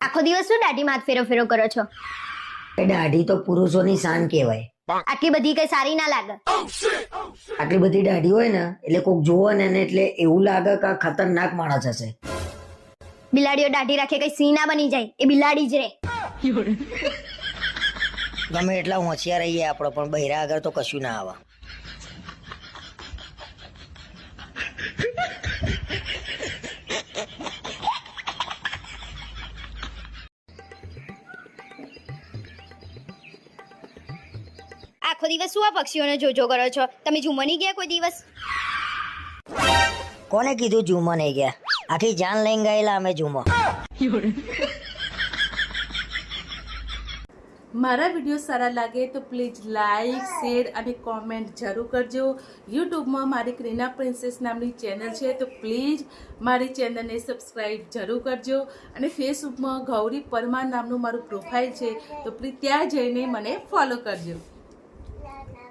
આખો દિવસ શું દાઢીમાં હાથ ફેરો ફેરો કરો છો? દાઢી તો પુરુષોની શાન કહેવાય. આટલી બધી કઈ સારી ના લાગે. આટલી બધી દાઢી હોય ને એટલે કોક જોવે ને એને એટલે એવું લાગે કે આ ખતરનાક માણસ હશે. બિલાડીઓ દાઢી રાખે કઈ સિંહ ના બની જાય, એ બિલાડી જ રે. ગમે એટલા હોશિયાર રહીએ આપણે પણ બૈરા આગળ તો કશું ના આવે. આખો દિવસ શું આ પક્ષીઓને જોજો કરો છો? તમે ઝુમો નહીં ગયા કોઈ દિવસ? કોને કીધું ઝુમો નહીં ગયા? આખી જાન લઈને ગયેલા અમે ઝુમો. મારા વિડીયો સારા લાગે તો પ્લીઝ લાઈક, શેર અને કોમેન્ટ જરૂર કરજો. યુટ્યુબમાં મારી ક્રીના પ્રિન્સેસ નામની ચેનલ છે તો પ્લીઝ મારી ચેનલને સબસ્ક્રાઈબ જરૂર કરજો. અને ફેસબુકમાં ગૌરી પરમાર નામનું મારું પ્રોફાઇલ છે તો પ્લીઝ ત્યાં જઈને મને ફોલો કરજો.